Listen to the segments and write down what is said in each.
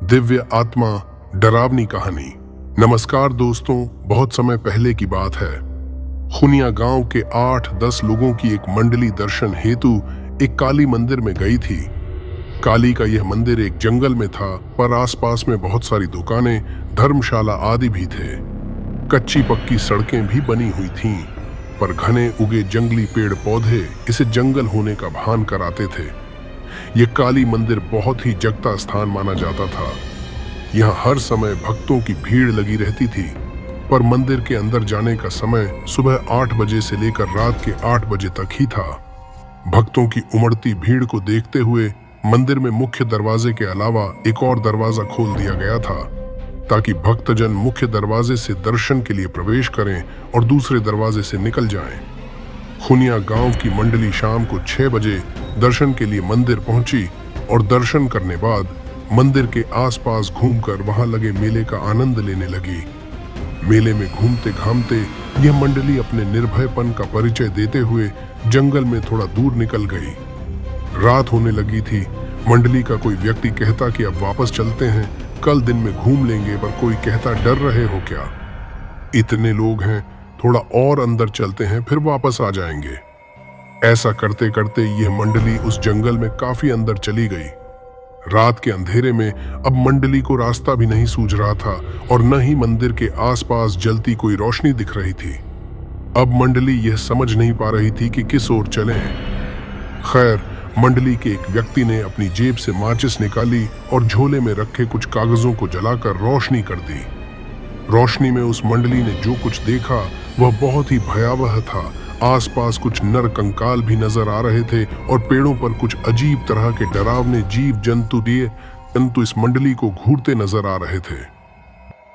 दिव्य आत्मा डरावनी कहानी। नमस्कार दोस्तों, बहुत समय पहले की बात है। खुनिया गांव के 8-10 लोगों की एक मंडली दर्शन हेतु एक काली मंदिर में गई थी। काली का यह मंदिर एक जंगल में था, पर आसपास में बहुत सारी दुकानें, धर्मशाला आदि भी थे। कच्ची पक्की सड़कें भी बनी हुई थीं, पर घने उगे जंगली पेड़ पौधे इसे जंगल होने का भान कराते थे। यह काली मंदिर बहुत ही जगता स्थान माना जाता था। यहाँ हर समय भक्तों की भीड़ लगी रहती थी, पर मंदिर के अंदर जाने का समय सुबह 8 बजे से लेकर रात के 8 बजे तक ही था। भक्तों की उमड़ती भीड़ को देखते हुए मंदिर में मुख्य दरवाजे के अलावा एक और दरवाजा खोल दिया गया था, ताकि भक्तजन मुख्य दरवाजे से दर्शन के लिए प्रवेश करें और दूसरे दरवाजे से निकल जाएं। खुनिया गांव की मंडली शाम को 6 बजे दर्शन के लिए मंदिर पहुंची और दर्शन करने बाद मंदिर के आसपास घूमकर वहां लगे मेले का आनंद लेने लगी। मेले में घूमते घामते यह मंडली अपने निर्भयपन का परिचय देते हुए जंगल में थोड़ा दूर निकल गई। रात होने लगी थी। मंडली का कोई व्यक्ति कहता कि अब वापस चलते हैं, कल दिन में घूम लेंगे, पर कोई कहता डर रहे हो क्या, इतने लोग हैं, थोड़ा और अंदर चलते हैं, फिर वापस आ जाएंगे। ऐसा करते करते यह मंडली उस जंगल में काफी अंदर चली गई। रात के अंधेरे में अब मंडली को रास्ता भी नहीं सूझ रहा था और न ही मंदिर के आसपास जलती कोई रोशनी दिख रही थी। अब मंडली यह समझ नहीं पा रही थी कि किस ओर चलें। खैर, मंडली के एक व्यक्ति ने अपनी जेब से माचिस निकाली और झोले में रखे कुछ कागजों को जलाकर रोशनी कर दी। रोशनी में उस मंडली ने जो कुछ देखा वह बहुत ही भयावह था। आसपास कुछ नर कंकाल भी नजर आ रहे थे और पेड़ों पर कुछ अजीब तरह के डरावने जीव जंतु इस मंडली को घूरते नजर आ रहे थे।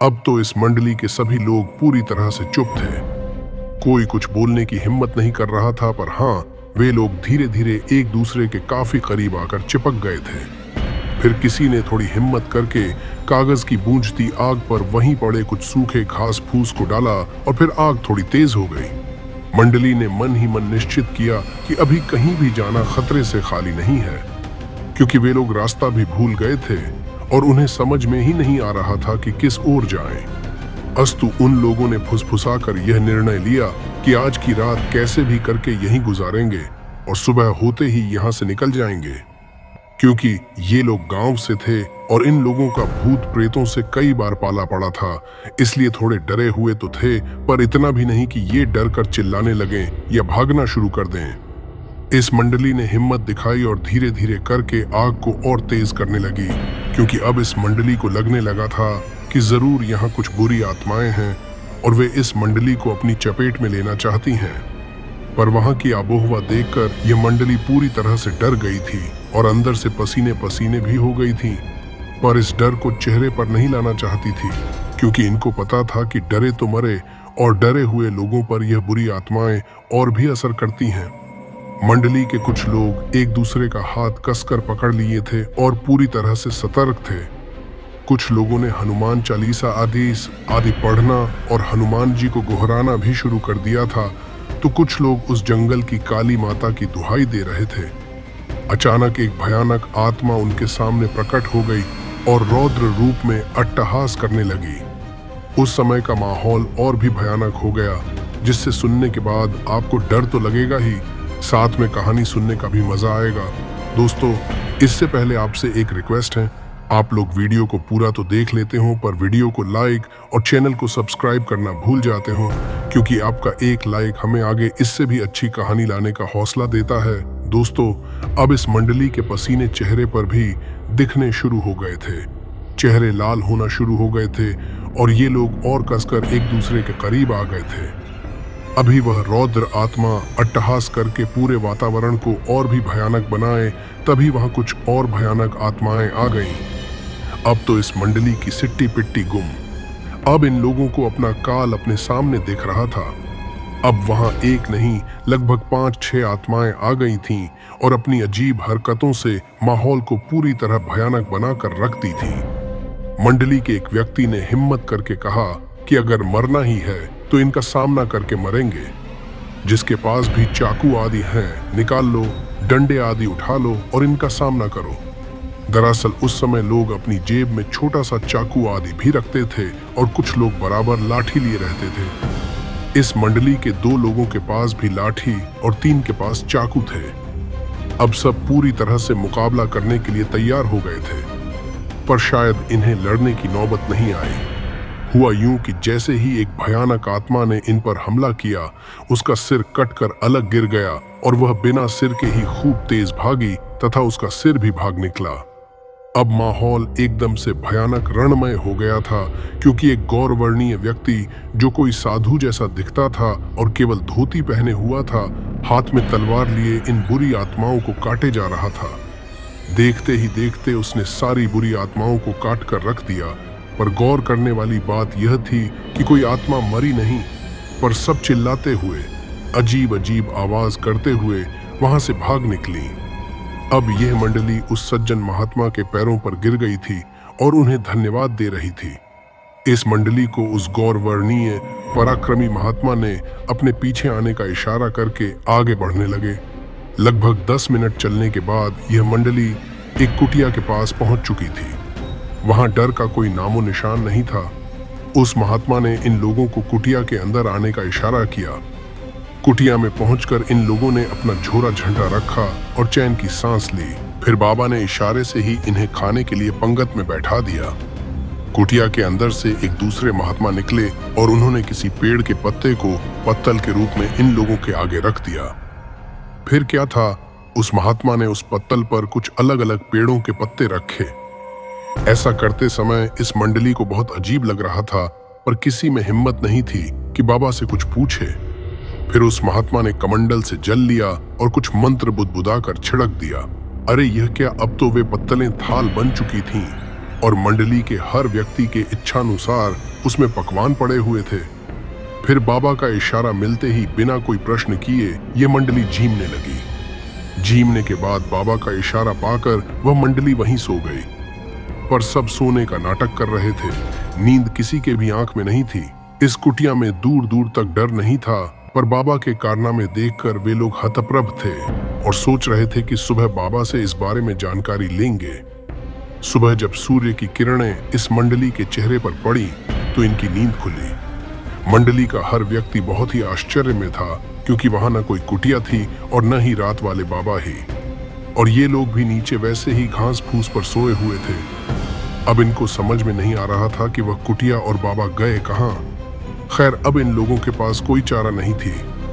अब तो इस मंडली के सभी लोग पूरी तरह से चुप थे। कोई कुछ बोलने की हिम्मत नहीं कर रहा था, पर हाँ, वे लोग धीरे धीरे एक दूसरे के काफी करीब आकर चिपक गए थे। फिर किसी ने थोड़ी हिम्मत करके कागज की बूझती आग पर वहीं पड़े कुछ सूखे घास फूस को डाला और फिर आग थोड़ी तेज हो गई। मंडली ने मन ही मन निश्चित किया कि अभी कहीं भी जाना खतरे से खाली नहीं है, क्योंकि वे लोग रास्ता भी भूल गए थे और उन्हें समझ में ही नहीं आ रहा था कि किस ओर जाएं। अस्तु उन लोगों ने फुसफुसाकर यह निर्णय लिया कि आज की रात कैसे भी करके यहीं गुजारेंगे और सुबह होते ही यहाँ से निकल जाएंगे। क्योंकि ये लोग गांव से थे और इन लोगों का भूत प्रेतों से कई बार पाला पड़ा था, इसलिए थोड़े डरे हुए तो थे, पर इतना भी नहीं कि ये डर कर चिल्लाने लगे या भागना शुरू कर दें। इस मंडली ने हिम्मत दिखाई और धीरे धीरे करके आग को और तेज करने लगी, क्योंकि अब इस मंडली को लगने लगा था कि जरूर यहाँ कुछ बुरी आत्माएं हैं और वे इस मंडली को अपनी चपेट में लेना चाहती हैं। पर वहां की आबोहवा देखकर यह मंडली पूरी तरह से डर गई थी और अंदर से पसीने पसीने भी हो गई थी, पर इस डर को चेहरे पर नहीं लाना चाहती थी, क्योंकि इनको पता था कि डरे तो मरे और डरे हुए लोगों पर यह बुरी आत्माएं और भी असर करती हैं। मंडली के कुछ लोग एक दूसरे का हाथ कसकर पकड़ लिए थे और पूरी तरह से सतर्क थे। कुछ लोगों ने हनुमान चालीसा आदि पढ़ना और हनुमान जी को गोहराना भी शुरू कर दिया था, तो कुछ लोग उस जंगल की काली माता की दुहाई दे रहे थे। अचानक एक भयानक आत्मा उनके सामने प्रकट हो गई और रौद्र रूप में अट्टहास करने लगी। उस समय का माहौल और भी भयानक हो गया, जिससे सुनने के बाद आपको डर तो लगेगा ही, साथ में कहानी सुनने का भी मजा आएगा। दोस्तों, इससे पहले आपसे एक रिक्वेस्ट है, आप लोग वीडियो को पूरा तो देख लेते हो, पर वीडियो को लाइक और चैनल को सब्सक्राइब करना भूल जाते हो, क्योंकि आपका एक लाइक हमें आगे इससे भी अच्छी कहानी लाने का हौसला देता है। दोस्तों, अब इस मंडली के पसीने चेहरे पर भी दिखने शुरू हो गए थे। चेहरे लाल होना शुरू हो गए थे और ये लोग और कसकर एक दूसरे के करीब आ गए थे। अभी वह रौद्र आत्मा अट्टहास करके पूरे वातावरण को और भी भयानक बनाए, तभी वहां कुछ और भयानक आत्माएं आ गईं। अब तो इस मंडली की सिट्टी पिट्टी गुम। अब इन लोगों को अपना काल अपने सामने दिख रहा था। अब वहां एक नहीं, लगभग 5-6 आत्माएं आ गई थीं और अपनी अजीब हरकतों से माहौल को पूरी तरह भयानक बनाकर रख दी थी। मंडली के एक व्यक्ति ने हिम्मत करके कहा कि अगर मरना ही है तो इनका सामना करके मरेंगे। जिसके पास भी चाकू आदि हैं, निकाल लो, डंडे आदि उठा लो और इनका सामना करो। दरअसल उस समय लोग अपनी जेब में छोटा सा चाकू आदि भी रखते थे और कुछ लोग बराबर लाठी लिए रहते थे। इस मंडली के 2 लोगों के पास भी लाठी और 3 के पास चाकू थे। अब सब पूरी तरह से मुकाबला करने के लिए तैयार हो गए थे, पर शायद इन्हें लड़ने की नौबत नहीं आई। हुआ यूं कि जैसे ही एक भयानक आत्मा ने इन पर हमला किया, उसका सिर कटकर अलग गिर गया और वह बिना सिर के ही खूब तेज भागी तथा उसका सिर भी भाग निकला। अब माहौल एकदम से भयानक रणमय हो गया था, क्योंकि एक गौरवर्णीय व्यक्ति जो कोई साधु जैसा दिखता था और केवल धोती पहने हुआ था, हाथ में तलवार लिए इन बुरी आत्माओं को काटे जा रहा था। देखते ही देखते उसने सारी बुरी आत्माओं को काट कर रख दिया, पर गौर करने वाली बात यह थी कि कोई आत्मा मरी नहीं, पर सब चिल्लाते हुए, अजीब अजीब आवाज करते हुए वहां से भाग निकली। अब यह मंडली उस सज्जन महात्मा के पैरों पर गिर गई थी और उन्हें धन्यवाद दे रही थी। इस मंडली को उस गौरवर्णीय पराक्रमी महात्मा ने अपने पीछे आने का इशारा करके आगे बढ़ने लगे। लगभग 10 मिनट चलने के बाद यह मंडली एक कुटिया के पास पहुंच चुकी थी। वहां डर का कोई नामो निशान नहीं था। उस महात्मा ने इन लोगों को कुटिया के अंदर आने का इशारा किया। कुटिया में पहुंचकर इन लोगों ने अपना झोरा झंडा रखा और चैन की सांस ली। फिर बाबा ने इशारे से ही इन्हें खाने के लिए पंगत में बैठा दिया। कुटिया के अंदर से एक दूसरे महात्मा निकले और उन्होंने किसी पेड़ के पत्ते को पत्तल के रूप में इन लोगों के आगे रख दिया। फिर क्या था, उस महात्मा ने उस पत्तल पर कुछ अलग अलग पेड़ों के पत्ते रखे। ऐसा करते समय इस मंडली को बहुत अजीब लग रहा था, पर किसी में हिम्मत नहीं थी कि बाबा से कुछ पूछे। फिर उस महात्मा ने कमंडल से जल लिया और कुछ मंत्र बुदबुदाकर छिड़क दिया। अरे यह क्या, अब तो वे पत्तलें थाल बन चुकी थीं और मंडली के हर व्यक्ति के इच्छानुसार उसमें पकवान पड़े हुए थे। फिर बाबा का इशारा मिलते ही बिना कोई प्रश्न किए ये मंडली झीमने लगी। झीमने के बाद बाबा का इशारा पाकर वह मंडली वहीं सो गई। पर सब सोने का नाटक कर रहे थे। नींद किसी के भी आंख में नहीं थी। इस कुटिया में दूर दूर तक डर नहीं था, पर बाबा के कारनामे देखकर वे लोग हतप्रभ थे और सोच रहे थे कि सुबह बाबा से इस बारे में जानकारी लेंगे। सुबह जब सूर्य की किरणें इस मंडली के चेहरे पर पड़ी तो इनकी नींद खुली। मंडली का हर व्यक्ति बहुत ही आश्चर्य में था, क्योंकि वहां न कोई कुटिया थी और न ही रात वाले बाबा ही, और ये लोग भी नीचे वैसे ही घास फूस पर सोए हुए थे। अब इनको समझ में नहीं आ रहा था कि वह कुटिया और बाबा गए कहां। खैर, अब इन लोगों के पास कोई चारा नहीं थी।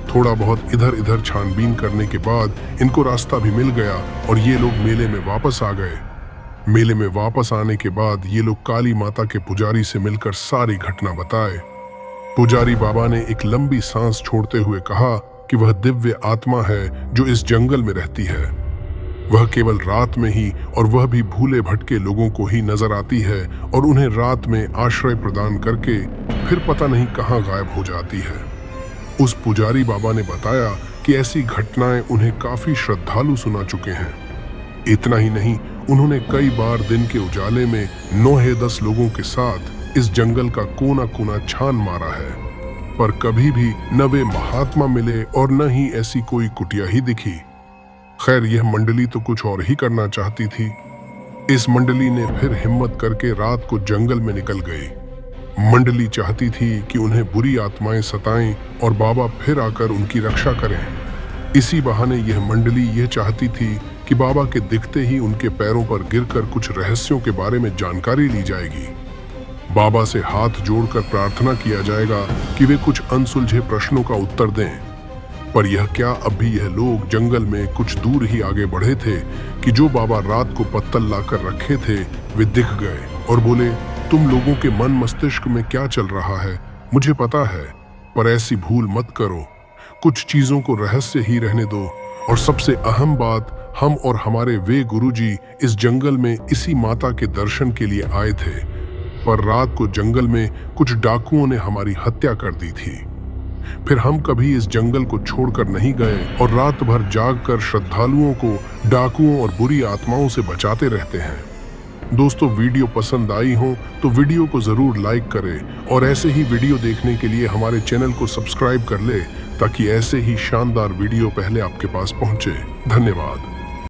थोड़ा बहुत इधर इधर छानबीन करने के बाद इनको रास्ता भी मिल गया और ये लोग मेले में वापस आ गए। मेले में वापस आने के बाद ये लोग काली माता के पुजारी से मिलकर सारी घटना बताए। पुजारी बाबा ने एक लंबी सांस छोड़ते हुए कहा कि वह दिव्य आत्मा है जो इस जंगल में रहती है। वह केवल रात में ही, और वह भी भूले भटके लोगों को ही नजर आती है और उन्हें रात में आश्रय प्रदान करके फिर पता नहीं कहां गायब हो जाती है। उस पुजारी बाबा ने बताया कि ऐसी घटनाएं उन्हें काफी श्रद्धालु सुना चुके हैं। इतना ही नहीं, उन्होंने कई बार दिन के उजाले में 9-10 लोगों के साथ इस जंगल का कोना कोना छान मारा है, पर कभी भी न वे महात्मा मिले और न ही ऐसी कोई कुटिया ही दिखी। खैर, यह मंडली तो कुछ और ही करना चाहती थी। इस मंडली ने फिर हिम्मत करके रात को जंगल में निकल गई। मंडली चाहती थी कि उन्हें बुरी आत्माएं सताएं और बाबा फिर आकर उनकी रक्षा करें। इसी बहाने यह मंडली यह चाहती थी कि बाबा के दिखते ही उनके पैरों पर गिरकर कुछ रहस्यों के बारे में जानकारी ली जाएगी। बाबा से हाथ जोड़कर प्रार्थना किया जाएगा कि वे कुछ अनसुलझे प्रश्नों का उत्तर दें। पर यह क्या, अब भी यह लोग जंगल में कुछ दूर ही आगे बढ़े थे कि जो बाबा रात को पत्तल लाकर रखे थे वे दिख गए और बोले, तुम लोगों के मन मस्तिष्क में क्या चल रहा है मुझे पता है, पर ऐसी भूल मत करो। कुछ चीजों को रहस्य ही रहने दो, और सबसे अहम बात, हम और हमारे वे गुरुजी इस जंगल में इसी माता के दर्शन के लिए आए थे, पर रात को जंगल में कुछ डाकुओं ने हमारी हत्या कर दी थी। फिर हम कभी इस जंगल को छोड़कर नहीं गए और रात भर जागकर श्रद्धालुओं को डाकुओं और बुरी आत्माओं से बचाते रहते हैं। दोस्तों, वीडियो पसंद आई हो तो वीडियो को जरूर लाइक करें और ऐसे ही वीडियो देखने के लिए हमारे चैनल को सब्सक्राइब कर ले, ताकि ऐसे ही शानदार वीडियो पहले आपके पास पहुंचे। धन्यवाद।